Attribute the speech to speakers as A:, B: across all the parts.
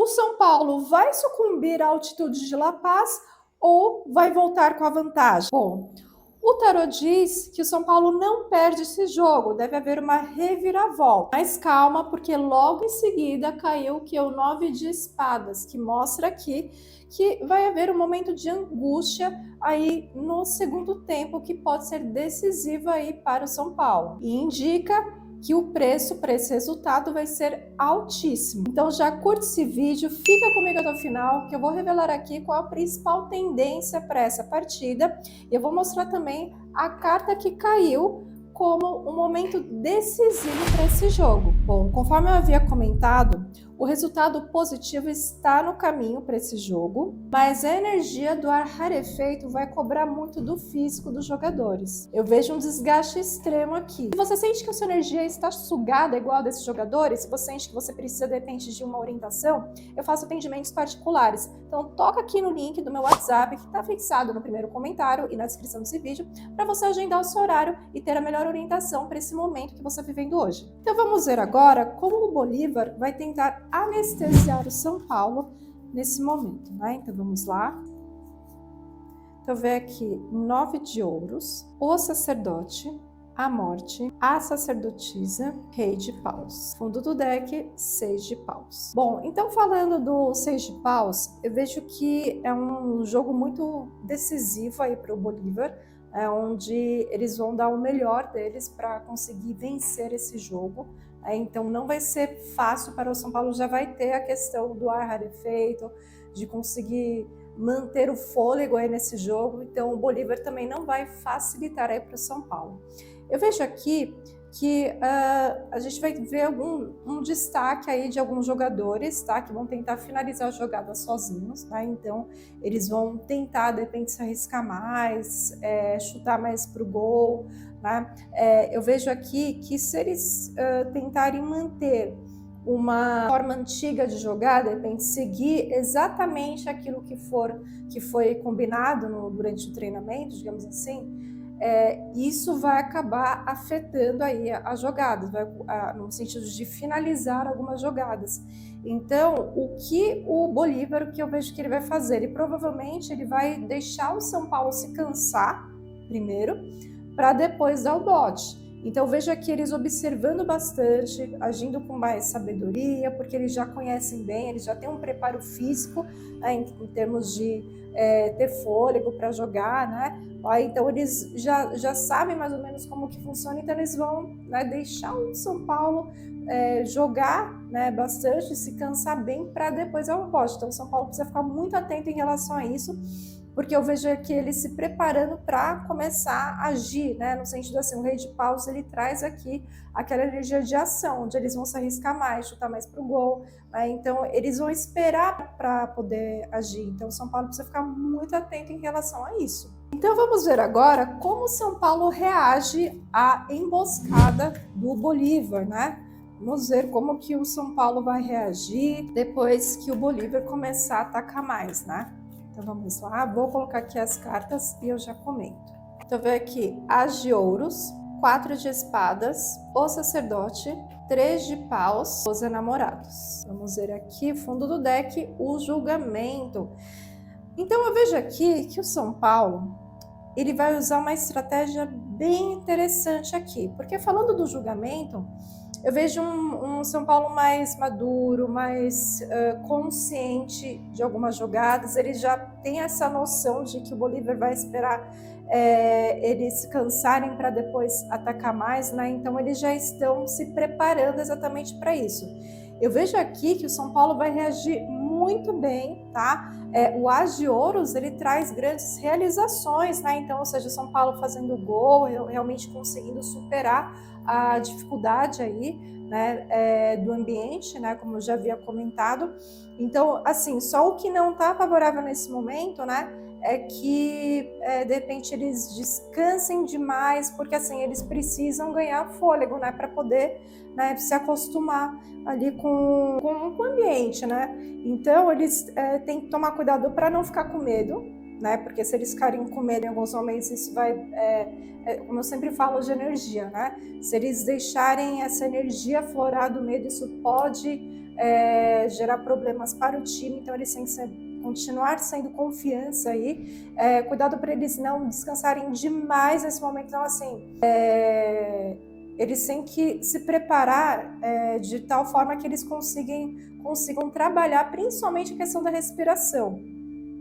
A: São Paulo vai sucumbir à altitude de La Paz ou vai voltar com a vantagem? Bom, o tarô diz que o São Paulo não perde esse jogo, deve haver uma reviravolta. Mas calma, porque logo em seguida caiu que é o 9 de espadas, que mostra aqui que vai haver um momento de angústia aí no segundo tempo, que pode ser decisivo aí para o São Paulo. E indica que o preço para esse resultado vai ser altíssimo. Então já curte esse vídeo, fica comigo até o final, que eu vou revelar aqui qual a principal tendência para essa partida. E eu vou mostrar também a carta que caiu como um momento decisivo para esse jogo. Bom, conforme eu havia comentado, o resultado positivo está no caminho para esse jogo, mas a energia do ar rarefeito vai cobrar muito do físico dos jogadores. Eu vejo um desgaste extremo aqui. Se você sente que a sua energia está sugada igual a desses jogadores, se você sente que você precisa de repente de uma orientação, eu faço atendimentos particulares. Então toca aqui no link do meu WhatsApp, que está fixado no primeiro comentário e na descrição desse vídeo, para você agendar o seu horário e ter a melhor orientação para esse momento que você está vivendo hoje. Então vamos ver agora como o Bolívar vai tentar anestesiar o São Paulo nesse momento, né? Então vamos lá. Então vê aqui 9 de ouros, o sacerdote, a morte, a sacerdotisa, rei de paus. Fundo do deck, 6 de paus. Bom, então falando do 6 de paus, eu vejo que é um jogo muito decisivo aí para o Bolívar, onde eles vão dar o melhor deles para conseguir vencer esse jogo. Então não vai ser fácil para o São Paulo, já vai ter a questão do ar rarefeito, de conseguir manter o fôlego aí nesse jogo, então o Bolívar também não vai facilitar aí para o São Paulo. Eu vejo aqui que a gente vai ver um destaque aí de alguns jogadores, tá? Que vão tentar finalizar a jogada sozinhos, tá? Então eles vão tentar de repente se arriscar mais, chutar mais para o gol, né? Eu vejo aqui que se eles tentarem manter uma forma antiga de jogar, de repente seguir exatamente aquilo que foi combinado durante o treinamento, digamos assim, isso vai acabar afetando aí as jogadas, no sentido de finalizar algumas jogadas. Então, o que o Bolívar, o que eu vejo que ele vai fazer? Ele provavelmente ele vai deixar o São Paulo se cansar primeiro, para depois dar o bote. Então eu vejo aqui eles observando bastante, agindo com mais sabedoria, porque eles já conhecem bem, eles já têm um preparo físico, né, em termos de ter fôlego para jogar, né? Então eles já sabem mais ou menos como que funciona, então eles vão, né, deixar o São Paulo jogar, né, bastante, se cansar bem para depois dar o bote. Então o São Paulo precisa ficar muito atento em relação a isso, porque eu vejo aqui ele se preparando para começar a agir, né? No sentido assim, o rei de paus, ele traz aqui aquela energia de ação, onde eles vão se arriscar mais, chutar mais para o gol, né? Então eles vão esperar para poder agir. Então o São Paulo precisa ficar muito atento em relação a isso. Então vamos ver agora como o São Paulo reage à emboscada do Bolívar, né? Vamos ver como que o São Paulo vai reagir depois que o Bolívar começar a atacar mais, né? Então vamos lá, vou colocar aqui as cartas e eu já comento. Então vem aqui as de ouros, 4 de espadas, o sacerdote, 3 de paus, os enamorados. Vamos ver aqui, fundo do deck, o julgamento. Então eu vejo aqui que o São Paulo, ele vai usar uma estratégia bem interessante aqui, porque falando do julgamento, eu vejo um São Paulo mais maduro, mais consciente de algumas jogadas. Ele já tem essa noção de que o Bolívar vai esperar eles se cansarem para depois atacar mais, né? Então eles já estão se preparando exatamente para isso. Eu vejo aqui que o São Paulo vai reagir muito bem, tá? O As de Ouros, ele traz grandes realizações, né? Então, ou seja, o São Paulo fazendo gol, realmente conseguindo superar a dificuldade aí, né, do ambiente, né, como eu já havia comentado. Então, assim, só o que não está favorável nesse momento, né, é que de repente eles descansem demais, porque assim eles precisam ganhar fôlego, né, para poder, né, se acostumar ali com o ambiente, né. Então eles têm que tomar cuidado para não ficar com medo, né, porque se eles ficarem com medo em alguns momentos, isso vai, como eu sempre falo, de energia, né. Se eles deixarem essa energia aflorar do medo, isso pode gerar problemas para o time, então eles têm que continuar sendo confiança aí, cuidado para eles não descansarem demais nesse momento, então assim, eles têm que se preparar de tal forma que eles consigam trabalhar, principalmente a questão da respiração,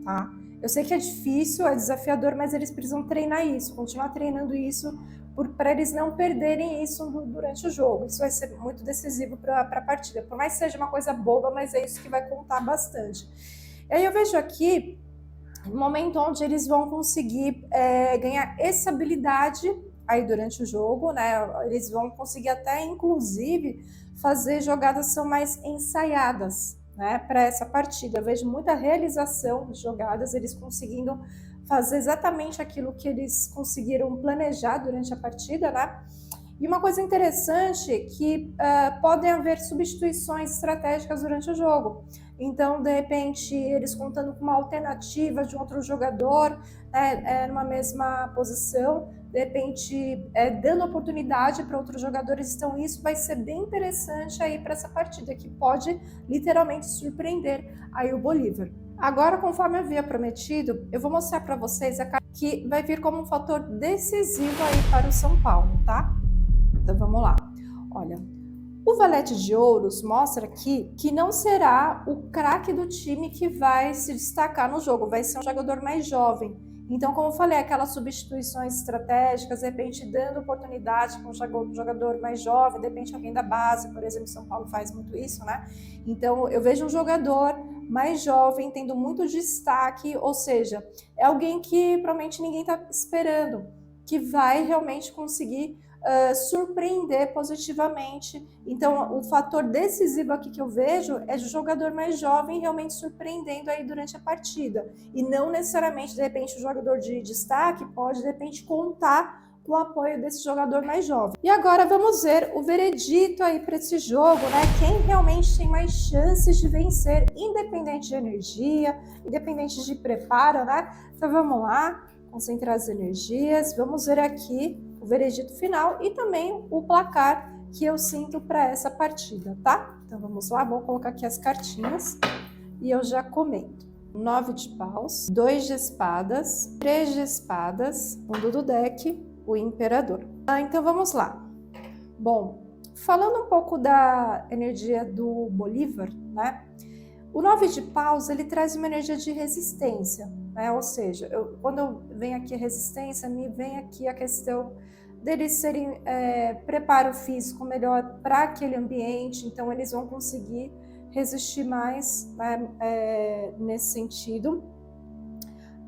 A: tá? Eu sei que é difícil, é desafiador, mas eles precisam treinar isso, continuar treinando isso, para eles não perderem isso durante o jogo. Isso vai ser muito decisivo para a partida. Por mais que seja uma coisa boba, mas é isso que vai contar bastante. E aí eu vejo aqui um momento onde eles vão conseguir ganhar essa habilidade aí durante o jogo, né? Eles vão conseguir até, inclusive, fazer jogadas que são mais ensaiadas, né, para essa partida. Eu vejo muita realização de jogadas, eles conseguindo fazer exatamente aquilo que eles conseguiram planejar durante a partida, né? E uma coisa interessante é que podem haver substituições estratégicas durante o jogo. Então, de repente, eles contando com uma alternativa de um outro jogador, numa mesma posição, de repente, dando oportunidade para outros jogadores. Então, isso vai ser bem interessante aí para essa partida, que pode literalmente surpreender aí o Bolívar. Agora, conforme eu havia prometido, eu vou mostrar para vocês a carta que vai vir como um fator decisivo aí para o São Paulo, tá? Então, vamos lá. Olha, o valete de ouros mostra aqui que não será o craque do time que vai se destacar no jogo, vai ser um jogador mais jovem. Então, como eu falei, aquelas substituições estratégicas, de repente dando oportunidade para um jogador mais jovem, de repente alguém da base, por exemplo, São Paulo faz muito isso, né? Então, eu vejo um jogador mais jovem tendo muito destaque, ou seja, é alguém que provavelmente ninguém está esperando, que vai realmente conseguir surpreender positivamente. Então, o fator decisivo aqui que eu vejo é de jogador mais jovem realmente surpreendendo aí durante a partida. E não necessariamente, de repente, o jogador de destaque pode, de repente, contar com o apoio desse jogador mais jovem. E agora vamos ver o veredito aí para esse jogo, né? Quem realmente tem mais chances de vencer, independente de energia, independente de preparo, né? Então vamos lá, concentrar as energias, vamos ver aqui o veredito final e também o placar que eu sinto para essa partida, tá? Então vamos lá, vou colocar aqui as cartinhas e eu já comento. 9 de paus, 2 de espadas, 3 de espadas, fundo do deck, o imperador. Então vamos lá. Bom, falando um pouco da energia do Bolívar, né? O 9 de paus, ele traz uma energia de resistência, né? Ou seja, quando vem aqui a resistência, me vem aqui a questão deles serem preparo físico melhor para aquele ambiente, então eles vão conseguir resistir mais, né, nesse sentido.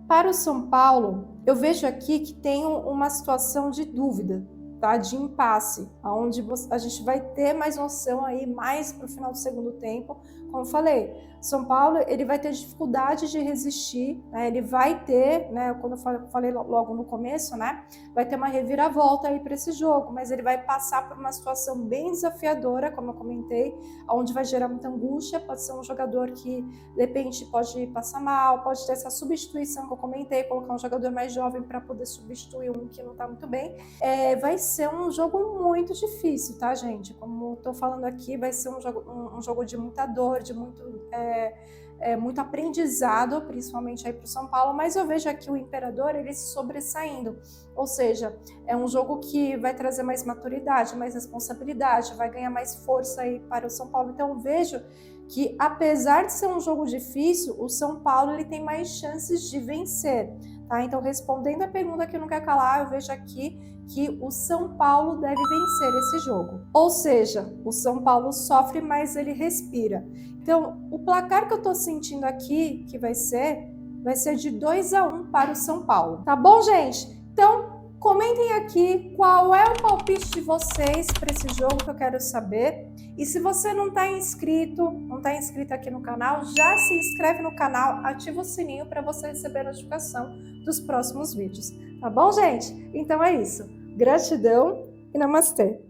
A: Para o São Paulo, eu vejo aqui que tem uma situação de dúvida, tá? De impasse, onde a gente vai ter mais noção aí mais para o final do segundo tempo. Como eu falei, São Paulo ele vai ter dificuldade de resistir, né? Ele vai ter, né? Quando eu falei logo no começo, né? Vai ter uma reviravolta aí para esse jogo, mas ele vai passar por uma situação bem desafiadora, como eu comentei, onde vai gerar muita angústia. Pode ser um jogador que de repente pode passar mal, pode ter essa substituição que eu comentei, colocar um jogador mais jovem para poder substituir um que não está muito bem. Vai ser um jogo muito difícil, tá, gente? Como estou falando aqui, vai ser um jogo de muita dor, de muito aprendizado, principalmente aí para o São Paulo, mas eu vejo aqui o Imperador ele se sobressaindo, ou seja, é um jogo que vai trazer mais maturidade, mais responsabilidade, vai ganhar mais força aí para o São Paulo. Então eu vejo que apesar de ser um jogo difícil, o São Paulo ele tem mais chances de vencer, tá? Então respondendo a pergunta que não quer calar, eu vejo aqui que o São Paulo deve vencer esse jogo. Ou seja, o São Paulo sofre, mas ele respira. Então, o placar que eu tô sentindo aqui, que vai ser de 2-1 para o São Paulo. Tá bom, gente? Então, comentem aqui qual é o palpite de vocês para esse jogo que eu quero saber. E se você não está inscrito, aqui no canal, já se inscreve no canal, ativa o sininho para você receber a notificação dos próximos vídeos. Tá bom, gente? Então é isso. Gratidão e namastê!